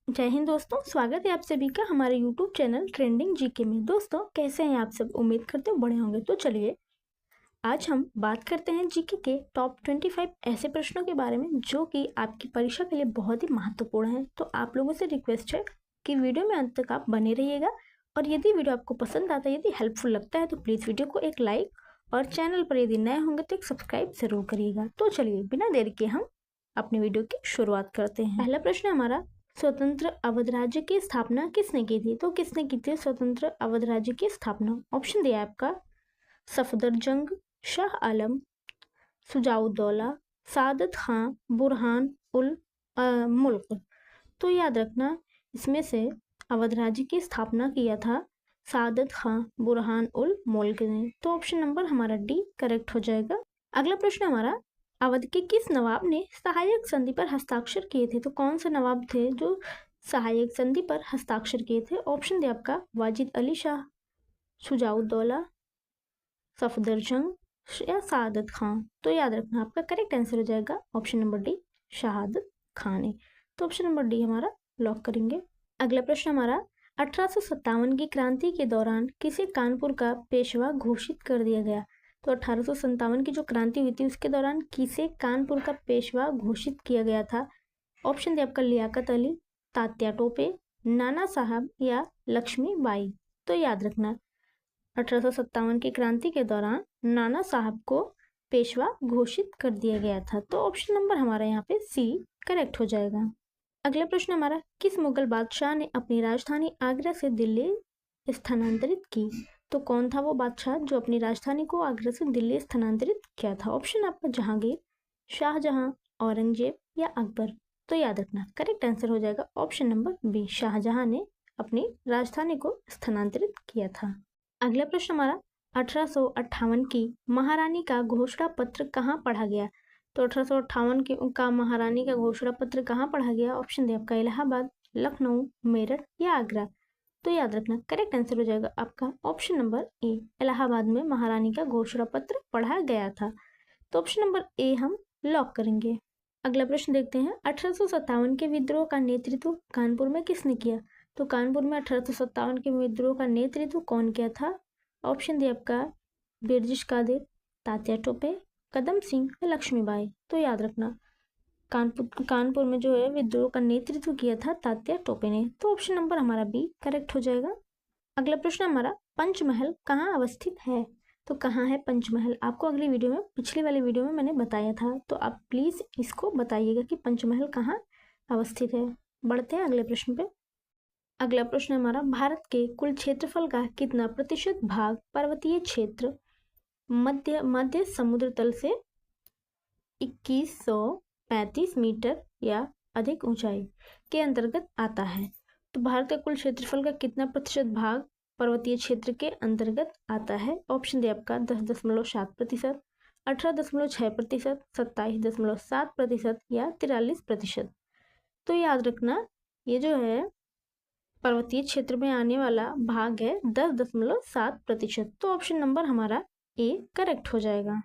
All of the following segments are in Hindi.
जय हिंद दोस्तों, स्वागत है आप सभी का हमारे YouTube चैनल ट्रेंडिंग जीके में। दोस्तों कैसे हैं आप सब? उम्मीद करते हो बड़े होंगे। तो चलिए आज हम बात करते हैं जीके के टॉप 25 ऐसे प्रश्नों के बारे में जो कि आपकी परीक्षा के लिए बहुत ही महत्वपूर्ण है। तो आप लोगों से रिक्वेस्ट है कि वीडियो में अंत तक आप बने रहिएगा और यदि वीडियो आपको पसंद आता है, यदि हेल्पफुल लगता है तो प्लीज़ वीडियो को एक लाइक और चैनल पर यदि नए होंगे तो एक सब्सक्राइब जरूर करिएगा। तो चलिए बिना देरी के हम अपने वीडियो की शुरुआत करते हैं। पहला प्रश्न हमारा, स्वतंत्र अवध राज्य की स्थापना किसने की थी? तो किसने की थी स्वतंत्र अवध राज्य की स्थापना? ऑप्शन दिया है आपका सफदरजंग, शाह आलम, सुजाउद्दौला, सादत खां, बुरहान उल मुल्क। तो याद रखना इसमें से अवध राज्य की स्थापना किया था सादत खां बुरहान उल मुल्क ने। तो ऑप्शन नंबर हमारा डी करेक्ट हो जाएगा। अगला प्रश्न हमारा, अवध के किस नवाब ने सहायक संधि पर हस्ताक्षर किए थे? तो कौन से नवाब थे जो सहायक संधि पर हस्ताक्षर किए थे? ऑप्शन दे आपका वाजिद अली शाह, शुजाउद्दौला, सफदरजंग या सादत खां। तो याद रखना आपका करेक्ट आंसर हो जाएगा ऑप्शन नंबर डी, शहादत खां ने। तो ऑप्शन नंबर डी हमारा लॉक करेंगे। अगला प्रश्न हमारा, 1857 की क्रांति के दौरान किसे कानपुर का पेशवा घोषित कर दिया गया? तो 1857 की जो क्रांति हुई थी उसके दौरान किसे कानपुर का पेशवा घोषित किया गया था? ऑप्शन दे आपका लियाकत अली, तात्या टोपे, नाना साहब या लक्ष्मीबाई। तो याद रखना 1857 की क्रांति के दौरान नाना साहब को पेशवा घोषित कर दिया गया था। तो ऑप्शन नंबर हमारा यहाँ पे सी करेक्ट हो जाएगा। अगला प्रश्न हमारा, किस मुगल बादशाह ने अपनी राजधानी आगरा से दिल्ली स्थानांतरित की? तो कौन था वो बादशाह जो अपनी राजधानी को आगरा से दिल्ली स्थानांतरित किया था? ऑप्शन आपका जहांगीर, शाहजहां, औरंगजेब या अकबर। तो याद रखना करेक्ट आंसर हो जाएगा ऑप्शन नंबर बी, शाहजहां ने अपनी राजधानी को स्थानांतरित किया था। अगला प्रश्न हमारा, 1858 की महारानी का घोषणा पत्र कहाँ पढ़ा गया? तो 1858 की का महारानी का घोषणा पत्र कहाँ पढ़ा गया? ऑप्शन दे आपका इलाहाबाद, लखनऊ, मेरठ या आगरा। तो याद रखना करेक्ट आंसर हो जाएगा आपका ऑप्शन नंबर ए, इलाहाबाद में महारानी का घोषणा पत्र पढ़ा गया था। तो ऑप्शन नंबर ए हम लॉक करेंगे। अगला प्रश्न देखते हैं, 1857 के विद्रोह का नेतृत्व कानपुर में किसने किया? तो कानपुर में 1857 के विद्रोह का नेतृत्व कौन किया था? ऑप्शन दिया आपका बिरजिश कादिर, तात्या टोपे, कदम सिंह या लक्ष्मीबाई। तो याद रखना कानपुर में जो है विद्रोह का नेतृत्व किया था तात्या टोपे ने। तो ऑप्शन नंबर हमारा बी करेक्ट हो जाएगा। अगला प्रश्न हमारा, पंचमहल कहाँ अवस्थित है? तो कहाँ है पंचमहल? आपको अगली वीडियो में, पिछली वाली वीडियो में मैंने बताया था, तो आप प्लीज इसको बताइएगा कि पंचमहल कहाँ अवस्थित है। बढ़ते हैं अगले प्रश्न पे। अगला प्रश्न हमारा, भारत के कुल क्षेत्रफल का कितना प्रतिशत भाग पर्वतीय क्षेत्र मध्य समुद्र तल से 2135 मीटर या अधिक ऊंचाई के अंतर्गत आता है? तो भारत के कुल क्षेत्रफल का कितना प्रतिशत भाग पर्वतीय क्षेत्र के अंतर्गत आता है? ऑप्शन दे आपका 10.7%, 18.6%, 27.7% या 43%। तो याद रखना ये जो है पर्वतीय क्षेत्र में आने वाला भाग है 10.7%। तो ऑप्शन नंबर हमारा ए करेक्ट हो जाएगा।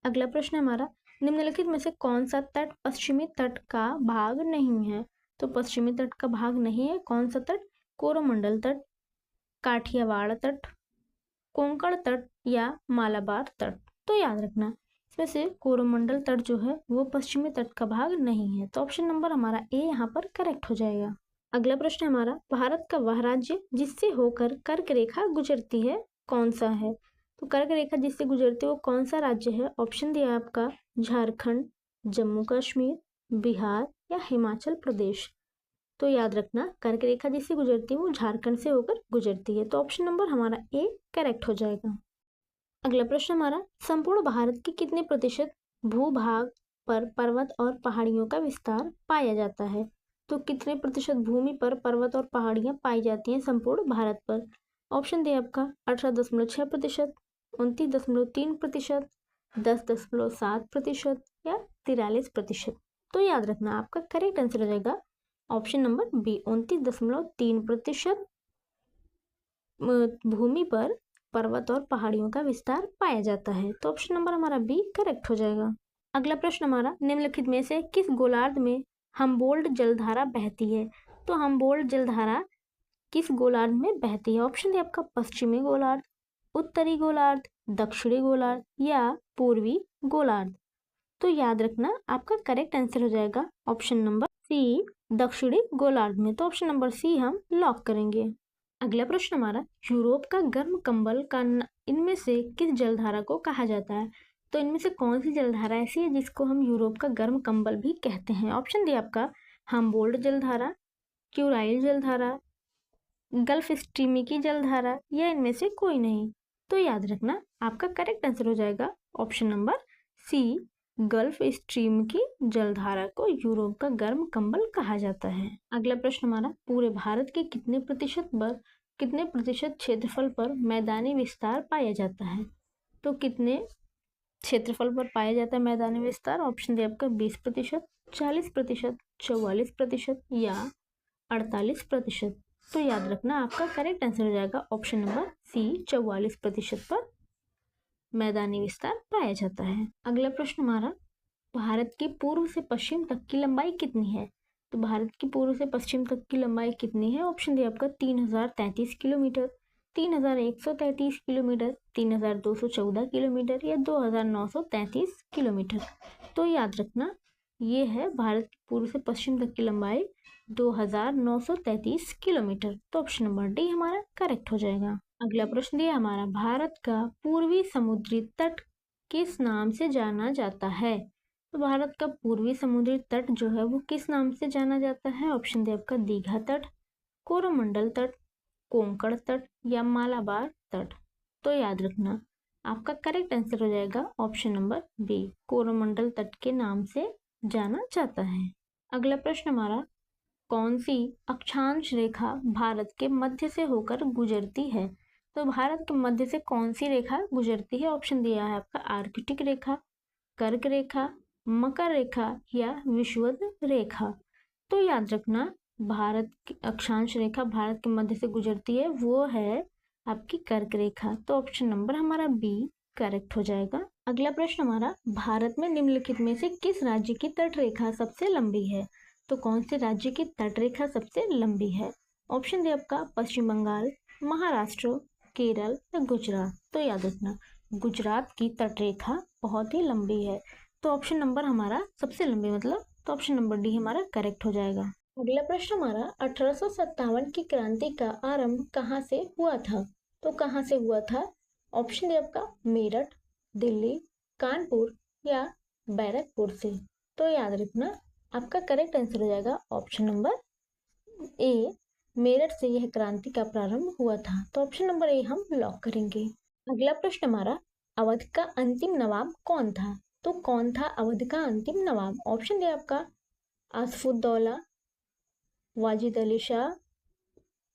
अगला प्रश्न हमारा, निम्नलिखित में से कौन सा तट पश्चिमी तट का भाग नहीं है? तो पश्चिमी तट का भाग नहीं है कौन सा तट? कोरोमंडल तट, काठियावाड़ तट, कोंकण तट या मालाबार तट। तो याद रखना इसमें से कोरोमंडल तट जो है वो पश्चिमी तट का भाग नहीं है। तो ऑप्शन नंबर हमारा ए यहाँ पर करेक्ट हो जाएगा। अगला प्रश्न हमारा, भारत का वह राज्य जिससे होकर कर्क रेखा गुजरती है कौन सा है? तो कर्क रेखा जिससे गुजरती है वो कौन सा राज्य है? ऑप्शन दिया आपका झारखंड, जम्मू कश्मीर, बिहार या हिमाचल प्रदेश। तो याद रखना कर्क रेखा जिससे गुजरती है वो झारखंड से होकर गुजरती है। तो ऑप्शन नंबर हमारा ए करेक्ट हो जाएगा। अगला प्रश्न हमारा, संपूर्ण भारत के कितने प्रतिशत भूभाग पर पर्वत और पहाड़ियों का विस्तार पाया जाता है? तो कितने प्रतिशत भूमि पर पर्वत और पहाड़ियां पाई जाती हैं संपूर्ण भारत पर? ऑप्शन दे आपका 18.6%, 29.3%, 10.7% या 43%। तो याद रखना आपका करेक्ट आंसर हो जाएगा ऑप्शन नंबर बी, 29.3% भूमि पर पर्वत और पहाड़ियों का विस्तार पाया जाता है। तो ऑप्शन नंबर हमारा बी करेक्ट हो जाएगा। अगला प्रश्न हमारा, निम्नलिखित में से किस गोलार्ध में हम्बोल्ट जलधारा बहती है? तो हम्बोल्ट जलधारा किस गोलार्ध में बहती है? ऑप्शन डी आपका पश्चिमी गोलार्ध, उत्तरी गोलार्ध, दक्षिणी गोलार्ध या पूर्वी गोलार्ध। तो याद रखना आपका करेक्ट आंसर हो जाएगा ऑप्शन नंबर सी, दक्षिणी गोलार्ध में। तो ऑप्शन नंबर सी हम लॉक करेंगे। अगला प्रश्न हमारा, यूरोप का गर्म कंबल का इनमें से किस जलधारा को कहा जाता है? तो इनमें से कौन सी जलधारा ऐसी है जिसको हम यूरोप का गर्म कंबल भी कहते हैं? ऑप्शन डी आपका हम्बोल्ट जलधारा, क्यूराइल जलधारा, गल्फ स्ट्रीम की जलधारा या इनमें से कोई नहीं। तो याद रखना आपका करेक्ट आंसर हो जाएगा option number C, Gulf Stream की जलधारा को यूरोप का गर्म कंबल कहा जाता है। अगला प्रश्न हमारा, पूरे भारत के कितने प्रतिशत क्षेत्रफल पर मैदानी विस्तार पाया जाता है? तो कितने क्षेत्रफल पर पाया जाता है मैदानी विस्तार? ऑप्शन डी आपका 20%, 40%, 44% या 48%। तो याद रखना आपका करेक्ट आंसर हो जाएगा ऑप्शन नंबर सी, 44% पर मैदानी विस्तार पाया जाता है। अगला प्रश्न हमारा, भारत की पूर्व से पश्चिम तक की लंबाई कितनी है? तो भारत की पूर्व से पश्चिम तक की लंबाई कितनी है? ऑप्शन डी आपका 3033 किलोमीटर, 3133 किलोमीटर, 3214 किलोमीटर या 2933 किलोमीटर। तो याद रखना ये है भारत की पूर्व से पश्चिम तक की लंबाई 2933 किलोमीटर। तो ऑप्शन नंबर डी हमारा करेक्ट हो जाएगा। अगला प्रश्न दिया हमारा, भारत का पूर्वी समुद्री तट किस नाम से जाना जाता है? तो भारत का पूर्वी समुद्री तट जो है वो किस नाम से जाना जाता है? ऑप्शन डी आपका दीघा तट, कोरोमंडल तट, कोंकण तट या मालाबार तट। तो याद रखना आपका करेक्ट आंसर हो जाएगा ऑप्शन नंबर बी, कोरोमंडल तट के नाम से जाना जाता है। अगला प्रश्न हमारा, कौन सी अक्षांश रेखा भारत के मध्य से होकर गुजरती है? तो भारत के मध्य से कौन सी रेखा गुजरती है? ऑप्शन दिया है आपका आर्कटिक रेखा, कर्क रेखा, मकर रेखा या विषुवत रेखा। तो याद रखना भारत की अक्षांश रेखा भारत के मध्य से गुजरती है वो है आपकी कर्क रेखा। तो ऑप्शन नंबर हमारा बी करेक्ट हो जाएगा। अगला प्रश्न हमारा, भारत में निम्नलिखित में से किस राज्य की तट रेखा सबसे लंबी है? तो कौन से राज्य की तट रेखा सबसे लंबी है? ऑप्शन डी आपका पश्चिम बंगाल, महाराष्ट्र, केरल या गुजरात। तो याद रखना गुजरात की तट रेखा बहुत ही लंबी है। तो ऑप्शन नंबर हमारा सबसे लंबी मतलब तो ऑप्शन नंबर डी हमारा करेक्ट हो जाएगा। अगला प्रश्न हमारा, 1857 की क्रांति का आरंभ कहाँ से हुआ था? तो कहाँ से हुआ था? ऑप्शन डी आपका मेरठ, दिल्ली, कानपुर या बैरकपुर से। तो याद रखना आपका करेक्ट आंसर हो जाएगा ऑप्शन नंबर ए, मेरठ से यह क्रांति का प्रारंभ हुआ था। तो ऑप्शन नंबर ए हम लॉक करेंगे। अगला प्रश्न हमारा, अवध का अंतिम नवाब कौन था? तो कौन था अवध का अंतिम नवाब? ऑप्शन डी आपका आसफुद्दौला, वाजिद अली शाह,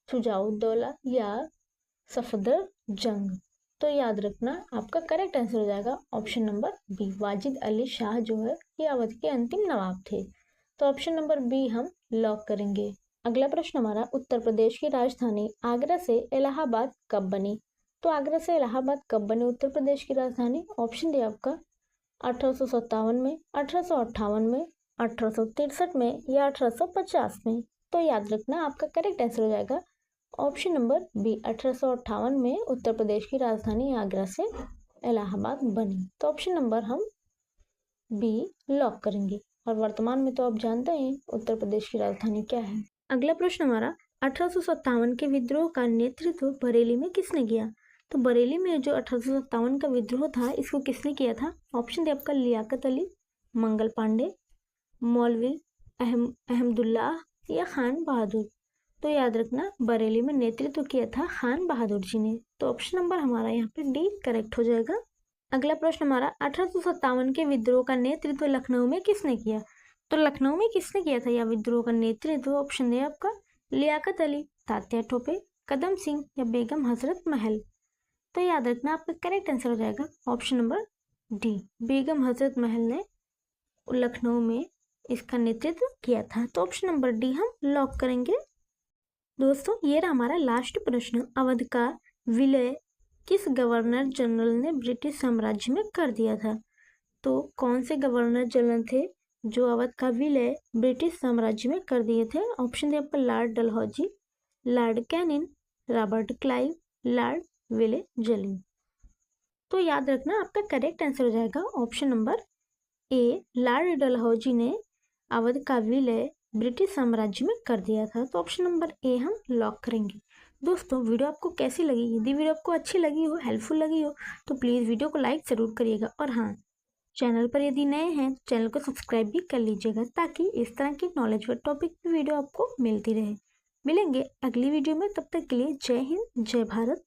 शुजाउद्दौला या सफदर जंग। तो याद रखना आपका करेक्ट आंसर हो जाएगा option number B, Wajid Ali Shah जो है ये अवध के अंतिम नवाब थे। तो ऑप्शन नंबर बी हम लॉक करेंगे। अगला प्रश्न हमारा, उत्तर प्रदेश की राजधानी आगरा से इलाहाबाद कब बनी? तो आगरा से इलाहाबाद कब बनी उत्तर प्रदेश की राजधानी? ऑप्शन डी आपका 1857 में, 1858 में, 1863 में या 1850 में। तो याद रखना आपका करेक्ट आंसर हो जाएगा ऑप्शन नंबर बी, 1858 में उत्तर प्रदेश की राजधानी आगरा से इलाहाबाद बनी। तो ऑप्शन नंबर हम बी लॉक करेंगे। और वर्तमान में तो आप जानते हैं उत्तर प्रदेश की राजधानी क्या है। अगला प्रश्न हमारा, 1857 के विद्रोह का नेतृत्व बरेली में किसने किया? तो बरेली में जो 1857 का विद्रोह था इसको किसने किया था? ऑप्शन डी आपका लियाकत अली, मंगल पांडे, मौलवी अहमदुल्लाह या खान बहादुर। तो याद रखना बरेली में नेतृत्व किया था खान बहादुर जी ने। तो ऑप्शन नंबर हमारा यहाँ पे डी करेक्ट हो जाएगा। अगला प्रश्न हमारा, 1857 के विद्रोह का नेतृत्व लखनऊ में किसने किया? तो लखनऊ में किसने किया था यह विद्रोह का नेतृत्व? ऑप्शन डी आपका लियाकत अली, तात्या टोपे, कदम सिंह या बेगम हजरत महल। तो याद रखना आपका करेक्ट आंसर हो जाएगा option number D, Begum Hazrat Mahal ने लखनऊ में इसका नेतृत्व किया था। तो ऑप्शन नंबर डी हम लॉक करेंगे। दोस्तों ये रहा हमारा लास्ट प्रश्न, अवध का विलय किस गवर्नर जनरल ने ब्रिटिश साम्राज्य में कर दिया था? तो कौन से गवर्नर जनरल थे जो अवध का विलय ब्रिटिश साम्राज्य में कर दिए थे? ऑप्शन दिया आपका lord Dalhousie, lord Canning, Robert Clive, lord विले जलिन। तो याद रखना आपका करेक्ट आंसर हो जाएगा option number A, lord Dalhousie ने अवध का विलय ब्रिटिश साम्राज्य में कर दिया था। तो ऑप्शन नंबर ए हम लॉक करेंगे। दोस्तों वीडियो आपको कैसी लगी? यदि वीडियो आपको अच्छी लगी हो, हेल्पफुल लगी हो, तो प्लीज़ वीडियो को लाइक ज़रूर करिएगा। और हाँ, चैनल पर यदि नए हैं तो चैनल को सब्सक्राइब भी कर लीजिएगा, ताकि इस तरह की नॉलेजफुल टॉपिक की वीडियो आपको मिलती रहे। मिलेंगे अगली वीडियो में, तब तक के लिए जय हिंद, जय भारत,